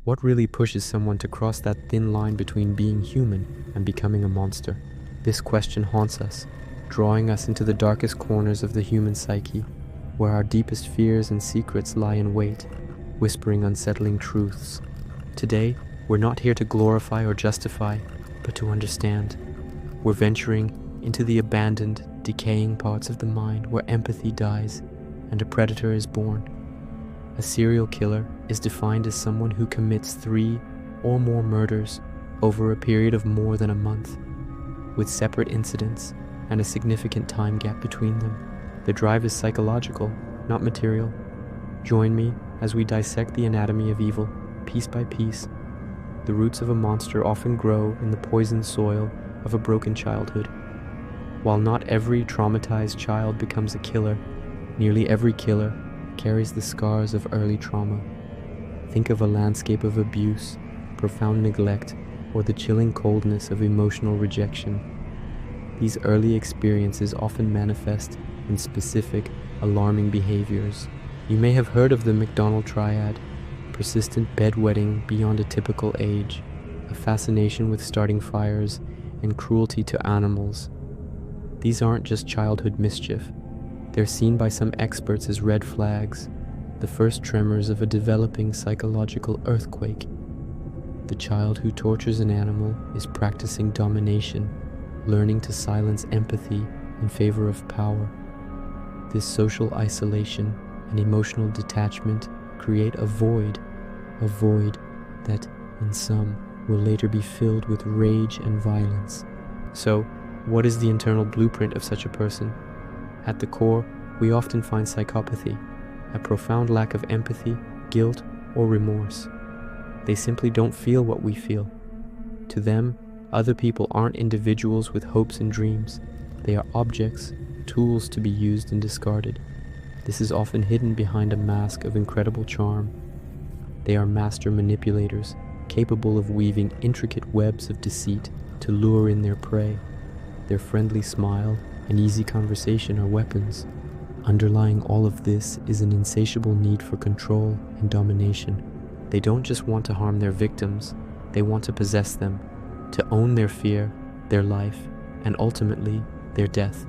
What really pushes someone to cross that thin line between being human and becoming a monster? This question haunts us, drawing us into the darkest corners of the human psyche, where our deepest fears and secrets lie in wait, whispering unsettling truths. Today, we're not here to glorify or justify, but to understand. We're venturing into the abandoned, decaying parts of the mind where empathy dies and a predator is born. A serial killer is defined as someone who commits 3 or more murders over a period of more than a month, with separate incidents and a significant time gap between them. The drive is psychological, not material. Join me as we dissect the anatomy of evil, piece by piece. The roots of a monster often grow in the poisoned soil of a broken childhood. While not every traumatized child becomes a killer, nearly every killer carries the scars of early trauma. Think of a landscape of abuse, profound neglect, or the chilling coldness of emotional rejection. These early experiences often manifest in specific, alarming behaviors. You may have heard of the McDonald triad: persistent bedwetting beyond a typical age, a fascination with starting fires, and cruelty to animals. These aren't just childhood mischief. They're seen by some experts as red flags, the first tremors of a developing psychological earthquake. The child who tortures an animal is practicing domination, learning to silence empathy in favor of power. This social isolation and emotional detachment create a void that, in some, will later be filled with rage and violence. So, what is the internal blueprint of such a person? At the core, we often find psychopathy, a profound lack of empathy, guilt, or remorse. They simply don't feel what we feel. To them, other people aren't individuals with hopes and dreams. They are objects, tools to be used and discarded. This is often hidden behind a mask of incredible charm. They are master manipulators, capable of weaving intricate webs of deceit to lure in their prey. Their friendly smile and easy conversation are weapons. Underlying all of this is an insatiable need for control and domination. They don't just want to harm their victims, they want to possess them, to own their fear, their life, and ultimately, their death.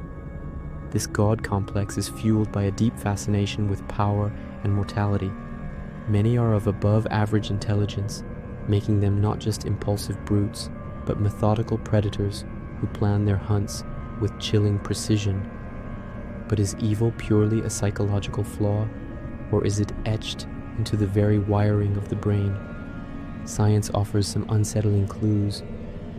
This God complex is fueled by a deep fascination with power and mortality. Many are of above average intelligence, making them not just impulsive brutes, but methodical predators who plan their hunts with chilling precision. But is evil purely a psychological flaw, or is it etched into the very wiring of the brain? Science offers some unsettling clues.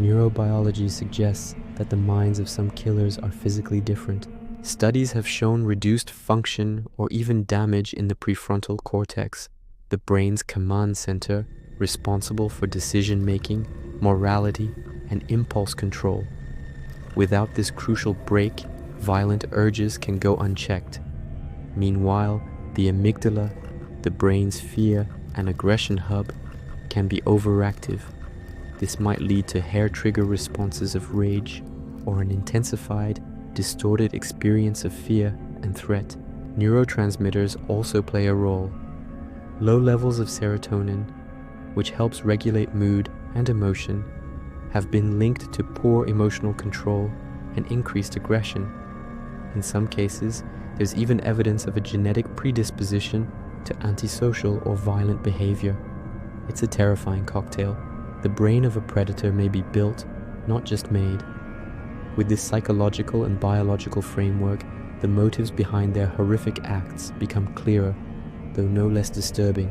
Neurobiology suggests that the minds of some killers are physically different. Studies have shown reduced function or even damage in the prefrontal cortex, the brain's command center responsible for decision-making, morality, and impulse control. Without this crucial break, violent urges can go unchecked. Meanwhile, the amygdala, the brain's fear and aggression hub, can be overactive. This might lead to hair-trigger responses of rage or an intensified, distorted experience of fear and threat. Neurotransmitters also play a role. Low levels of serotonin, which helps regulate mood and emotion, have been linked to poor emotional control and increased aggression. In some cases, there's even evidence of a genetic predisposition to antisocial or violent behavior. It's a terrifying cocktail. The brain of a predator may be built, not just made. With this psychological and biological framework, the motives behind their horrific acts become clearer, though no less disturbing.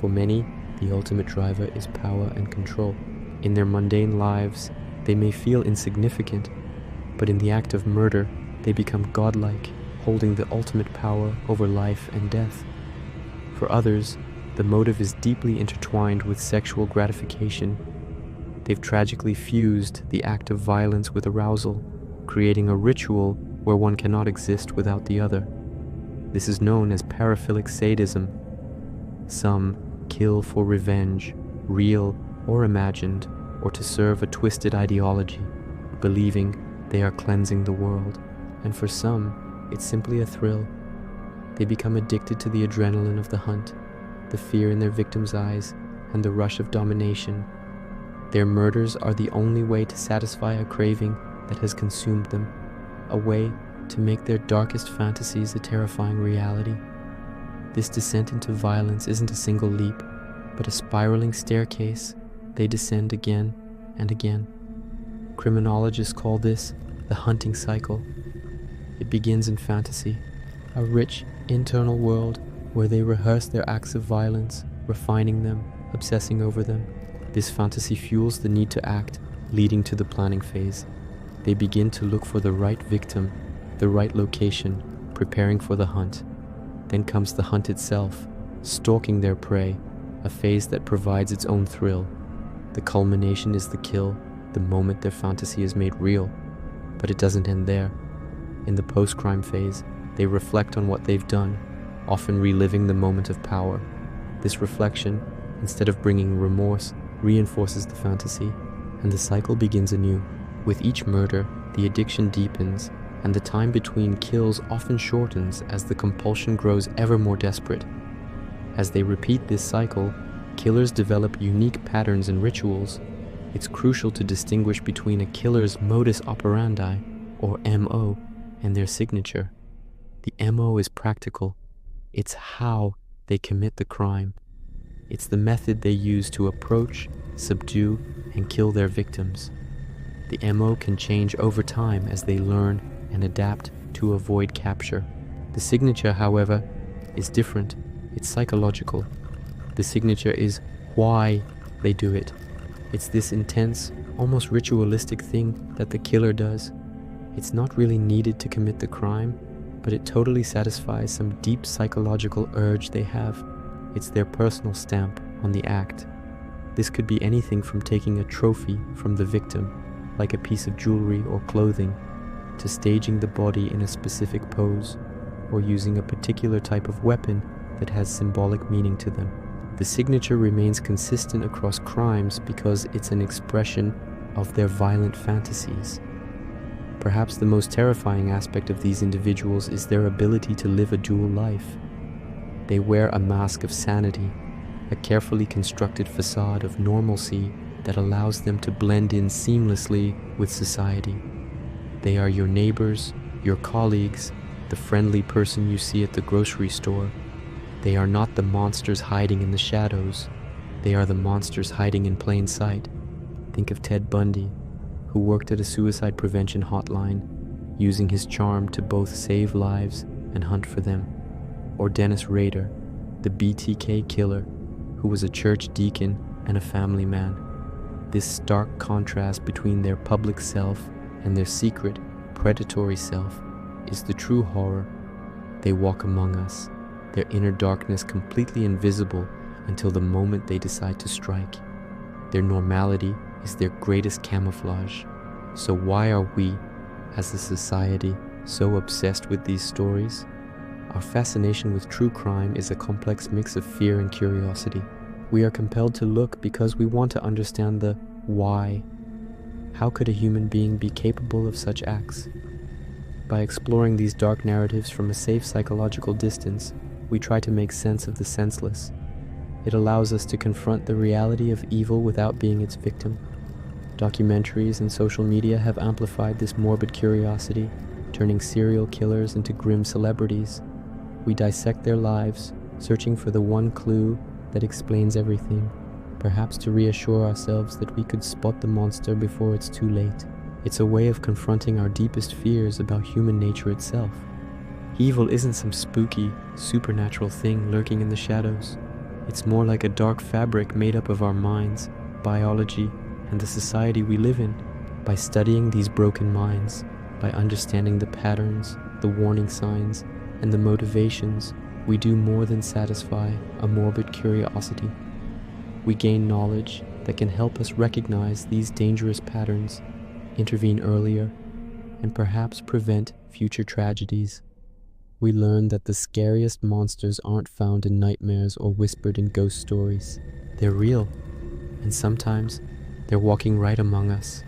For many, the ultimate driver is power and control. In their mundane lives, they may feel insignificant, but in the act of murder, they become godlike, holding the ultimate power over life and death. For others, the motive is deeply intertwined with sexual gratification. They've tragically fused the act of violence with arousal, creating a ritual where one cannot exist without the other. This is known as paraphilic sadism. Some kill for revenge, real or imagined, or to serve a twisted ideology, believing they are cleansing the world. And for some, it's simply a thrill. They become addicted to the adrenaline of the hunt, the fear in their victims' eyes, and the rush of domination. Their murders are the only way to satisfy a craving that has consumed them, a way to make their darkest fantasies a terrifying reality. This descent into violence isn't a single leap, but a spiraling staircase. They descend again and again. Criminologists call this the hunting cycle. It begins in fantasy, a rich internal world where they rehearse their acts of violence, refining them, obsessing over them. This fantasy fuels the need to act, leading to the planning phase. They begin to look for the right victim, the right location, preparing for the hunt. Then comes the hunt itself, stalking their prey, a phase that provides its own thrill. The culmination is the kill, the moment their fantasy is made real. But it doesn't end there. In the post-crime phase, they reflect on what they've done, often reliving the moment of power. This reflection, instead of bringing remorse, reinforces the fantasy, and the cycle begins anew. With each murder, the addiction deepens, and the time between kills often shortens as the compulsion grows ever more desperate. As they repeat this cycle, killers develop unique patterns and rituals. It's crucial to distinguish between a killer's modus operandi, or MO, and their signature. The MO is practical. It's how they commit the crime. It's the method they use to approach, subdue, and kill their victims. The MO can change over time as they learn and adapt to avoid capture. The signature, however, is different. It's psychological. The signature is why they do it. It's this intense, almost ritualistic thing that the killer does. It's not really needed to commit the crime, but it totally satisfies some deep psychological urge they have. It's their personal stamp on the act. This could be anything from taking a trophy from the victim, like a piece of jewelry or clothing, to staging the body in a specific pose, or using a particular type of weapon that has symbolic meaning to them. The signature remains consistent across crimes because it's an expression of their violent fantasies. Perhaps the most terrifying aspect of these individuals is their ability to live a dual life. They wear a mask of sanity, a carefully constructed facade of normalcy that allows them to blend in seamlessly with society. They are your neighbors, your colleagues, the friendly person you see at the grocery store. They are not the monsters hiding in the shadows. They are the monsters hiding in plain sight. Think of Ted Bundy, who worked at a suicide prevention hotline, using his charm to both save lives and hunt for them. Or Dennis Rader, the BTK killer, who was a church deacon and a family man. This stark contrast between their public self and their secret, predatory self is the true horror. They walk among us, their inner darkness completely invisible until the moment they decide to strike. Their normality is their greatest camouflage. So why are we, as a society, so obsessed with these stories? Our fascination with true crime is a complex mix of fear and curiosity. We are compelled to look because we want to understand the why. How could a human being be capable of such acts? By exploring these dark narratives from a safe psychological distance, we try to make sense of the senseless. It allows us to confront the reality of evil without being its victim. Documentaries and social media have amplified this morbid curiosity, turning serial killers into grim celebrities. We dissect their lives, searching for the one clue that explains everything, perhaps to reassure ourselves that we could spot the monster before it's too late. It's a way of confronting our deepest fears about human nature itself. Evil isn't some spooky, supernatural thing lurking in the shadows. It's more like a dark fabric made up of our minds, biology, and the society we live in. By studying these broken minds, by understanding the patterns, the warning signs, and the motivations, we do more than satisfy a morbid curiosity. We gain knowledge that can help us recognize these dangerous patterns, intervene earlier, and perhaps prevent future tragedies. We learn that the scariest monsters aren't found in nightmares or whispered in ghost stories. They're real, and sometimes they're walking right among us.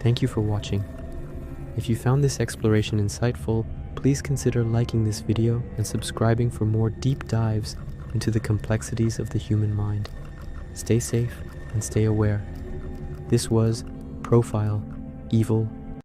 Thank you for watching. If you found this exploration insightful, please consider liking this video and subscribing for more deep dives into the complexities of the human mind. Stay safe and stay aware. This was Profile Evil